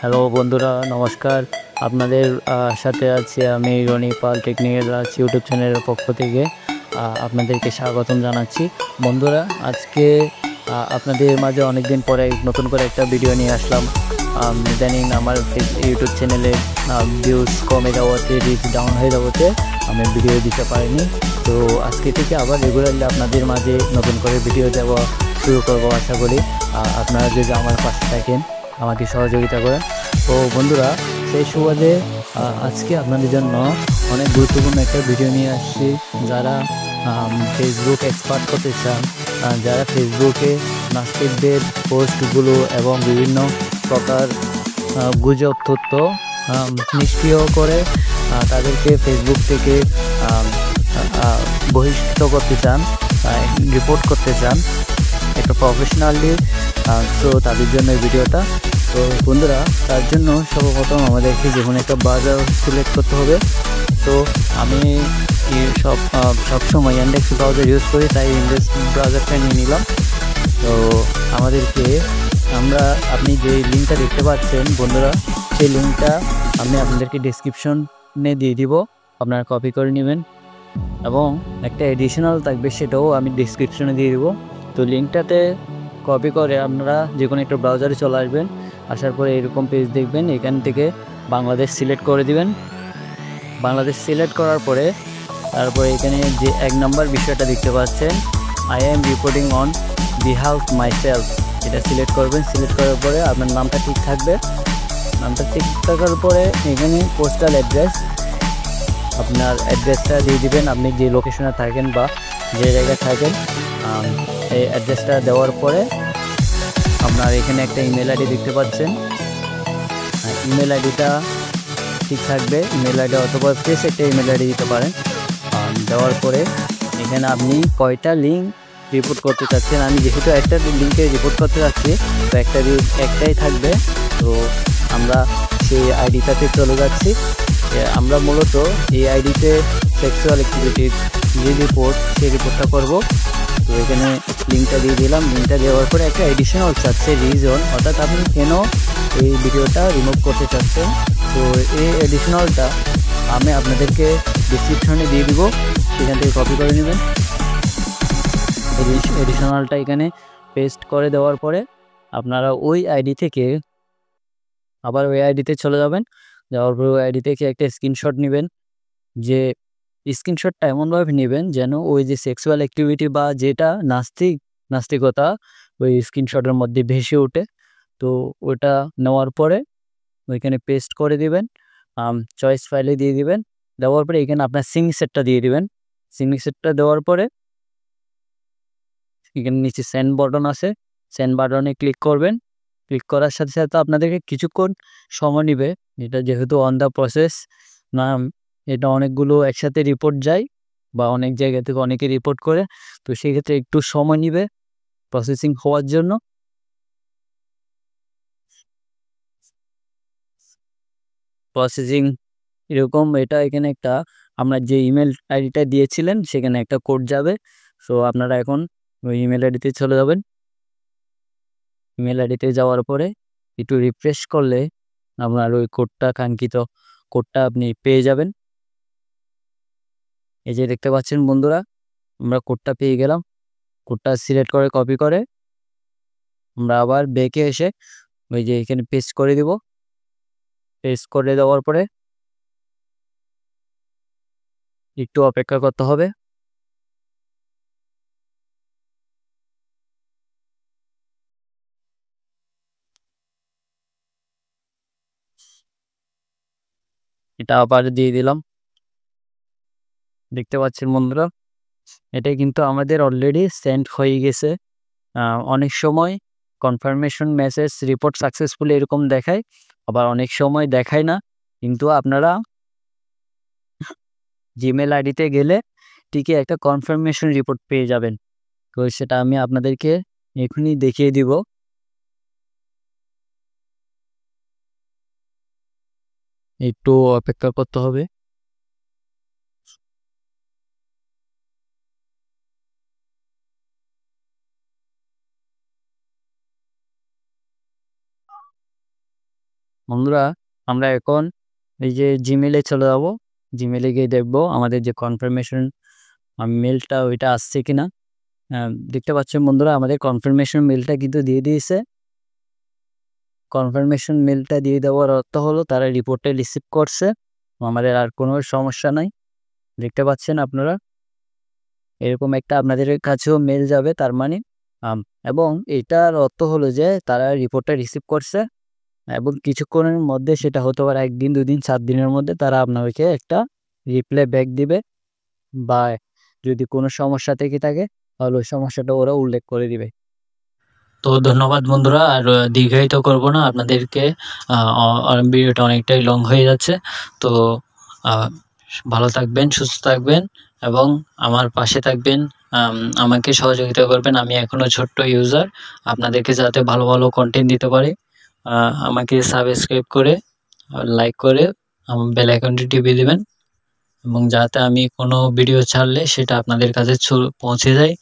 Hello বন্ধুরা, নমস্কার। আপনাদের সাথে আছি আমি রনি পাল টেকনিক্যাল ইউটিউব চ্যানেলের পক্ষ থেকে আপনাদেরকে স্বাগতম জানাচ্ছি। বন্ধুরা, আজকে আপনাদের মাঝে অনেকদিন পরে নতুন করে একটা ভিডিও নিয়ে আসলাম। ইদানিং আমার ইউটিউব চ্যানেলে ভিউজ কমে যাওয়াতে, রিচ ডাউন হয়ে যাওয়াতে আমি ভিডিও দিতে পারিনি। তো আজকে থেকে আবার রেগুলারলি আপনাদের মাঝে নতুন করে ভিডিও দেওয়া শুরু করবো। আশা করি আপনারা যদি আমার পাশে থাকেন, আমাকে সহযোগিতা করেন। তো বন্ধুরা, সেই সুবাদে আজকে আপনাদের জন্য অনেক গুরুত্বপূর্ণ একটা ভিডিও নিয়ে আসছি। যারা ফেসবুক এক্সপার্ট করতে চান, যারা ফেসবুকে নাস্তিকদের পোস্টগুলো এবং বিভিন্ন প্রকার গুজব তথ্য নিষ্ক্রিয় করে তাদেরকে ফেসবুক থেকে বহিষ্কৃত করতে চান, রিপোর্ট করতে চান একটা প্রফেশনালি, সো তাদের জন্য এই ভিডিওটা। তো বন্ধুরা, তার জন্য সর্বপ্রথম আমাদেরকে যে কোনো একটা ব্রাউজার সিলেক্ট করতে হবে। তো আমি সবসময় ইন্ডেক্স ব্রাউজার ইউজ করি, তাই ইন্ডেক্স ব্রাউজারটা নিয়ে নিলাম। তো আপনি যে লিঙ্কটা দেখতে পাচ্ছেন বন্ধুরা, সেই লিঙ্কটা আমি আপনাদেরকে ডিসক্রিপশনে দিয়ে দিব। আপনারা কপি করে নেবেন এবং একটা এডিশনাল থাকবে, সেটাও আমি ডিসক্রিপশনে দিয়ে দিব। তো লিঙ্কটাতে কপি করে আপনারা যে কোনো একটা ব্রাউজারে চলে আসবেন। আসার পরে এরকম পেজ দেখবেন, এখান থেকে বাংলাদেশ সিলেক্ট করে দিবেন। বাংলাদেশ সিলেক্ট করার পরে তারপরে এখানে যে 1 নম্বর বিষয়টা দেখতে পাচ্ছেন, I am reporting on behalf myself, এটা সিলেক্ট করবেন। সিলেক্ট করার পরে আপনার নামটা ঠিক থাকবে। নামটা ঠিক থাকার পরে এখানে পোস্টাল অ্যাড্রেস, আপনার অ্যাড্রেসটা দিয়ে দিবেন। আপনি যে লোকেশনে থাকেন বা যে জায়গায় থাকেন, এই অ্যাড্রেসটা দেওয়ার পরে আপনার এখানে একটা ইমেল আইডি দেখতে পাচ্ছেন। ইমেল আইডিটা ঠিক থাকবে। ইমেল আইডি অথবা ফ্রেশ একটা ইমেল আইডি দিতে পারেন। দেওয়ার পরে এখানে আপনি কয়টা লিঙ্ক রিপোর্ট করতে চাচ্ছেন। আমি যেহেতু একটা লিঙ্কে রিপোর্ট করতে চাচ্ছি, তো একটাই থাকবে। তো আমরা সেই আইডিটাতে চলে যাচ্ছি। আমরা মূলত এই আইডিতে সেক্সুয়াল অ্যাক্টিভিটির যে রিপোর্ট, সেই রিপোর্টটা করব। তো এখানে লিঙ্কটা দিয়ে দিলাম। লিঙ্কটা দেওয়ার পরে একটা এডিশনাল চাচ্ছে রিজন, অর্থাৎ আপনি কেন এই ভিডিওটা রিমুভ করতে চাচ্ছেন। তো এই এডিশনালটা আমি আপনাদেরকে ডিসক্রিপশনে দিয়ে দিব, সেখান থেকে কপি করে নেবেন। এডিশনালটা এখানে পেস্ট করে দেওয়ার পরে আপনারা ওই আইডি থেকে আবার ওই আইডিতে চলে যাবেন। যাওয়ার পরে ওই আইডি থেকে একটা স্ক্রিনশট নেবেন। যে স্ক্রিনশটটা এমনভাবে নেবেন যেন ওই যে সেক্সুয়াল অ্যাক্টিভিটি বা যেটা নাস্তিকতা ওই স্ক্রিনশটের মধ্যে ভেসে ওঠে। তো ওটা নেওয়ার পরে ওইখানে পেস্ট করে দিবেন, চয়েস ফাইলে দিয়ে দিবেন। দেওয়ার পরে এখানে আপনার সিগনেচারটা দিয়ে দিবেন। সিগনেচারটা দেওয়ার পরে এখানে নিচে সেন্ড বাটন আছে, সেন্ড বাটনে ক্লিক করবেন। ক্লিক করার সাথে সাথে আপনাদেরকে কিছুক্ষণ সময় নেবে। এটা যেহেতু অন দ্য প্রসেস না, এটা অনেকগুলো একসাথে রিপোর্ট যায় বা অনেক জায়গা থেকে অনেকে রিপোর্ট করে, তো সেক্ষেত্রে একটু সময় নেবে প্রসেসিং হওয়ার জন্য। প্রসেসিং এরকম এটা এখানে একটা আপনার যে ইমেল আইডিটা দিয়েছিলেন সেখানে একটা কোড যাবে। সো আপনারা এখন ওই ইমেল আইডিতে চলে যাবেন। ইমেল আইডিতে যাওয়ার পরে একটু রিফ্রেশ করলে আপনার ওই কাঙ্ক্ষিত কোডটা আপনি পেয়ে যাবেন। এই যে দেখতে পাচ্ছেন বন্ধুরা, আমরা কোডটা পেয়ে গেলাম। কোডটা সিলেক্ট করে কপি করে আমরা আবার ব্যাকে এসে ওই যে এখানে পেস্ট করে দিব। পেস্ট করে দেওয়ার পরে একটু অপেক্ষা করতে হবে। এটা আবার দিয়ে দিলাম। দেখতে পাচ্ছেন বন্ধুরা, এটা কিন্তু আমাদের অলরেডি সেন্ড হয়ে গেছে। অনেক সময় কনফার্মেশন মেসেজ রিপোর্ট সাকসেসফুল এরকম দেখায়, আবার অনেক সময় দেখায় না। কিন্তু আপনারা জিমেল আইডিতে গেলে ঠিকই একটা কনফার্মেশন রিপোর্ট পেয়ে যাবেন। তো সেটা আমি আপনাদেরকে এখনই দেখিয়ে দিব। একটু অপেক্ষা করতে হবে। বন্ধুরা আমরা এখন এই যে জিমেলে চলে যাব, জিমেলে গিয়ে দেখবো আমাদের যে কনফার্মেশন মেলটা ওইটা আসছে কিনা। দেখতে পাচ্ছেন বন্ধুরা আমাদের কনফার্মেশন মেলটা কিন্তু দিয়ে দিয়েছে। কনফার্মেশন মেলটা দিয়ে দেওয়ার অর্থ হলো তারা রিপোর্টটা রিসিভ করছে, আমাদের আর কোনো সমস্যা নাই। দেখতে পাচ্ছেন আপনারা এরকম একটা আপনাদের কাছেও মেল যাবে, তার মানে এবং এটার অর্থ হলো যে তারা রিপোর্টটা রিসিভ করছে এবং কিছুক্ষণের মধ্যে, সেটা হতে পারে 1 দিন 2 দিন 7 দিনের মধ্যে, তারা আপনাকে একটা রিপ্লাই ব্যাক দিবে বা যদি কোনো সমস্যা থেকে থাকে তাহলে ওই সমস্যাটা ওরা উল্লেখ করে দিবে। তো ধন্যবাদ বন্ধুরা, আর দীর্ঘায়িত করব না আপনাদেরকে, ভিডিওটা অনেকটাই লং হয়ে যাচ্ছে। তো ভালো থাকবেন, সুস্থ থাকবেন এবং আমার পাশে থাকবেন, আমাকে সহযোগিতা করবেন। আমি এখনও ছোট্ট ইউজার, আপনাদেরকে যাতে ভালো ভালো কন্টেন্ট দিতে পারি আমাকে সাবস্ক্রাইব করে লাইক করে বেল আইকনটি টিপে দেবেন এবং যাতে আমি কোনো ভিডিও ছাড়লে সেটা আপনাদের কাছে পৌঁছে যায়।